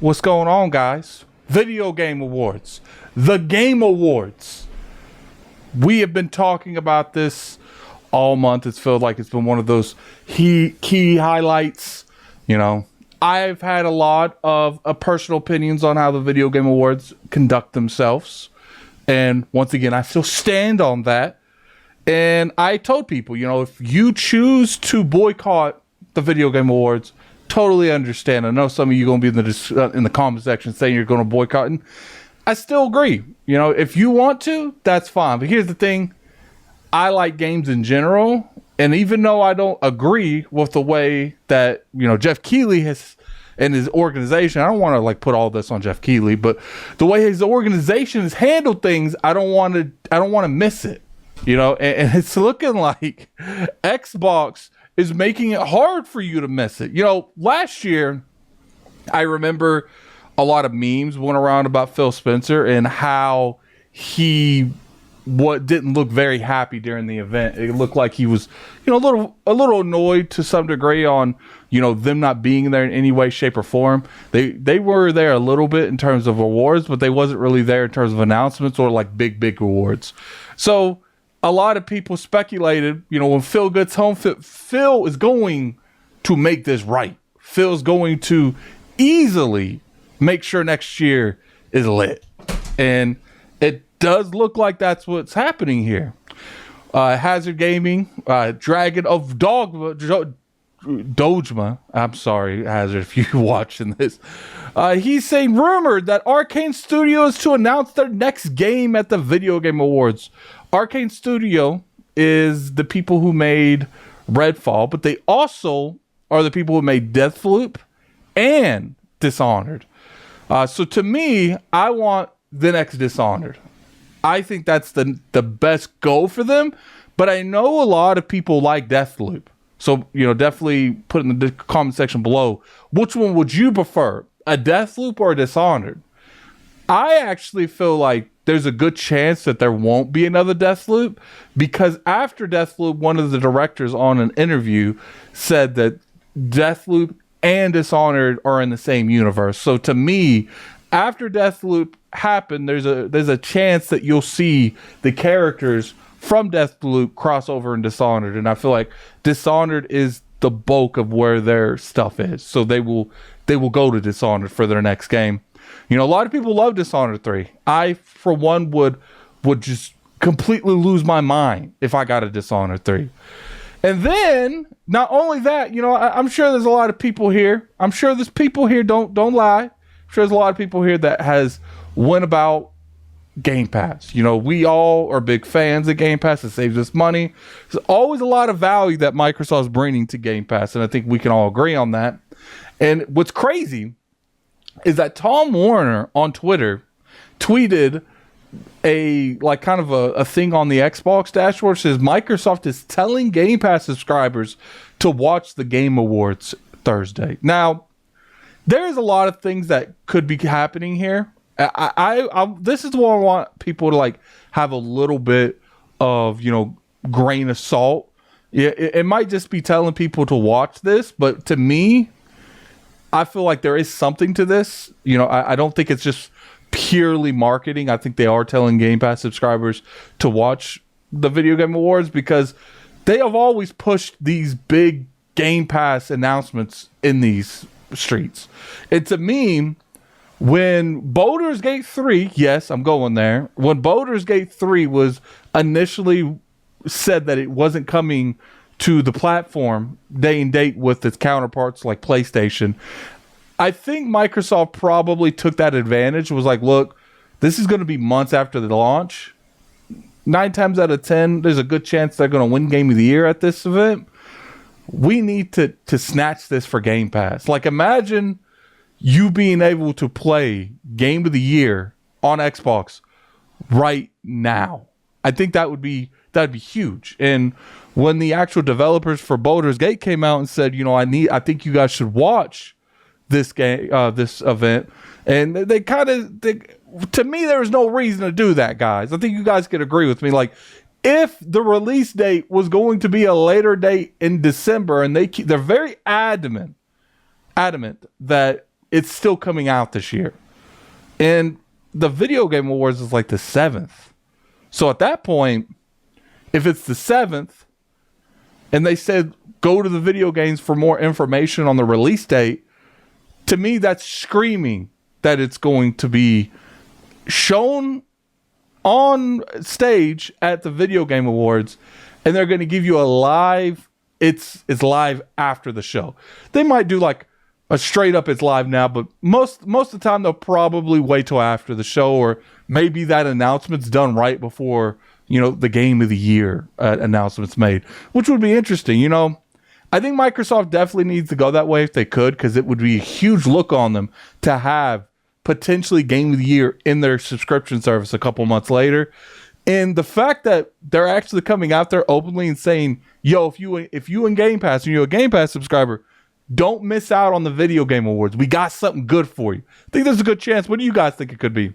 What's going on, guys? Video Game Awards. The Game Awards. We have been talking about this all month. It's felt like it's been one of those key highlights. You know, I've had a lot of personal opinions on how the Video Game Awards conduct themselves. And once again, I still stand on that. And I told people, you know, if you choose to boycott the Video Game Awards, totally understand. I know some of you are going to be in the comment section saying you're going to boycott, and I still agree. You know, if you want to, that's fine. But here's the thing. I like games in general, and even though I don't agree with the way that, you know, Jeff Keighley has and his organization, I don't want to like put all this on Jeff Keighley, but the way his organization has handled things, I don't want to miss it. You know, and it's looking like Xbox is making it hard for you to miss it. You know, last year, I remember a lot of memes went around about Phil Spencer and how he didn't look very happy during the event. It looked like he was, you know, a little annoyed to some degree on, you know, them not being there in any way, shape, or form. They were there a little bit in terms of awards, but they wasn't really there in terms of announcements or like big awards. So a lot of people speculated, you know, when Phil gets home, Phil is going to make this right. Phil's going to easily make sure next year is lit. And it does look like that's what's happening here. Hazard Gaming, Dragon of Dojima. I'm sorry, Hazard, if you're watching this. He's saying rumored that Arcane Studios to announce their next game at the Video Game Awards. Arcane Studio is the people who made Redfall, but they also are the people who made Deathloop and Dishonored. So to me, I want the next Dishonored. I think that's the best goal for them, but I know a lot of people like Deathloop. So, you know, definitely put in the comment section below, which one would you prefer, a Deathloop or a Dishonored? I actually feel like there's a good chance that there won't be another Deathloop, because after Deathloop, one of the directors on an interview said that Deathloop and Dishonored are in the same universe. So to me, after Deathloop happened, there's a chance that you'll see the characters from Deathloop cross over in Dishonored, and I feel like Dishonored is the bulk of where their stuff is. So they will go to Dishonored for their next game. You know, a lot of people love Dishonored 3. I, for one, would just completely lose my mind if I got a Dishonored 3. And then, not only that, you know, I'm sure there's a lot of people here. I'm sure there's people here, don't lie. I'm sure there's a lot of people here that has went about Game Pass. You know, we all are big fans of Game Pass. It saves us money. There's always a lot of value that Microsoft's bringing to Game Pass, and I think we can all agree on that. And what's crazy is that Tom Warner on Twitter tweeted a thing on the Xbox dashboard. Says Microsoft is telling Game Pass subscribers to watch the Game Awards Thursday. Now, there's a lot of things that could be happening here. This is what I want people to like have a little bit of, you know, grain of salt. Yeah, it might just be telling people to watch this, but to me, I feel like there is something to this. You know, I don't think it's just purely marketing. I think they are telling Game Pass subscribers to watch the Video Game Awards because they have always pushed these big Game Pass announcements in these streets. And to me, when Baldur's Gate 3, yes, I'm going there. When Baldur's Gate 3 was initially said that it wasn't coming to the platform day and date with its counterparts like PlayStation, I think Microsoft probably took that advantage. Was like, look, this is going to be months after the launch. 9 times out of 10, there's a good chance they're going to win Game of the Year at this event. We need to snatch this for Game Pass. Like, imagine you being able to play Game of the Year on Xbox right now. I think that'd be huge. And when the actual developers for Baldur's Gate came out and said, you know, I think you guys should watch this game, this event, and to me, there was no reason to do that, guys. I think you guys could agree with me. Like, if the release date was going to be a later date in December, and they're very adamant that it's still coming out this year. And the Video Game Awards is like the 7th. So at that point, if it's the 7th and they said go to the video games for more information on the release date, to me that's screaming that it's going to be shown on stage at the Video Game Awards, and they're going to give you a live, it's live after the show. They might do like a straight up it's live now, but most of the time they'll probably wait till after the show, or maybe that announcement's done right before, the Game of the Year announcement's made, which would be interesting. I think Microsoft definitely needs to go that way if they could, because it would be a huge look on them to have potentially Game of the Year in their subscription service a couple months later. And the fact that they're actually coming out there openly and saying, yo, if you in Game Pass and you're a Game Pass subscriber, don't miss out on the Video Game Awards. We got something good for you. I think there's a good chance. What do you guys think it could be?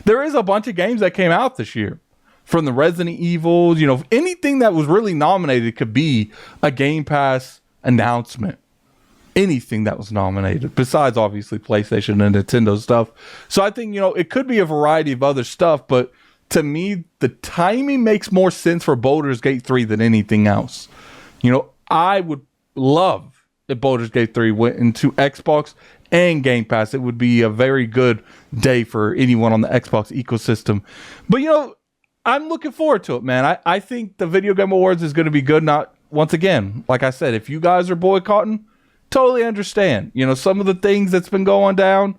There is a bunch of games that came out this year. From the Resident Evils, anything that was really nominated could be a Game Pass announcement. Anything that was nominated, besides obviously PlayStation and Nintendo stuff. So I think, it could be a variety of other stuff, but to me, the timing makes more sense for Baldur's Gate 3 than anything else. I would love if Baldur's Gate 3 went into Xbox and Game Pass. It would be a very good day for anyone on the Xbox ecosystem. But, I'm looking forward to it, man. I think the Video Game Awards is going to be good. Not, once again, like I said, if you guys are boycotting, totally understand. Some of the things that's been going down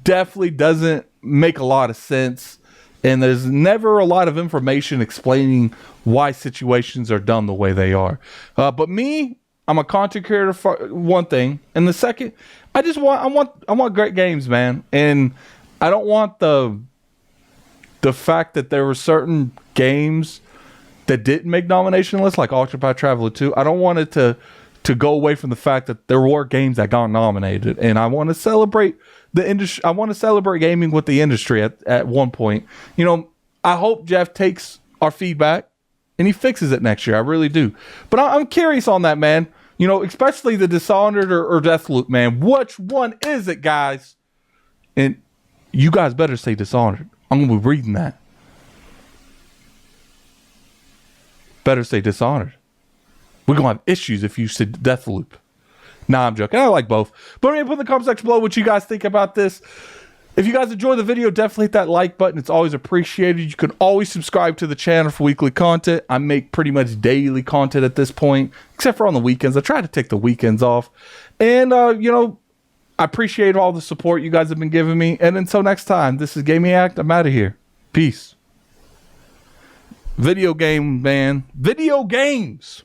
definitely doesn't make a lot of sense. And there's never a lot of information explaining why situations are done the way they are. But me, I'm a content creator for one thing. And the second, I want great games, man. And I don't want the fact that there were certain games that didn't make nomination lists, like Octopath Traveler 2. I don't want it to go away from the fact that there were games that got nominated, and I want to celebrate the industry. I want to celebrate gaming with the industry at one point. I hope Jeff takes our feedback and he fixes it next year. I really do. But I'm curious on that, man. Especially the Dishonored or Deathloop, man. Which one is it, guys? And you guys better say Dishonored. I'm going to be reading that. Better say Dishonored. We're going to have issues if you said Deathloop. Nah, I'm joking. I like both. But put in the comment section below what you guys think about this. If you guys enjoyed the video, definitely hit that like button. It's always appreciated. You can always subscribe to the channel for weekly content. I make pretty much daily content at this point, except for on the weekends. I try to take the weekends off. And, I appreciate all the support you guys have been giving me. And until next time, this is Gaming Act. I'm out of here. Peace. Video game, man. Video games.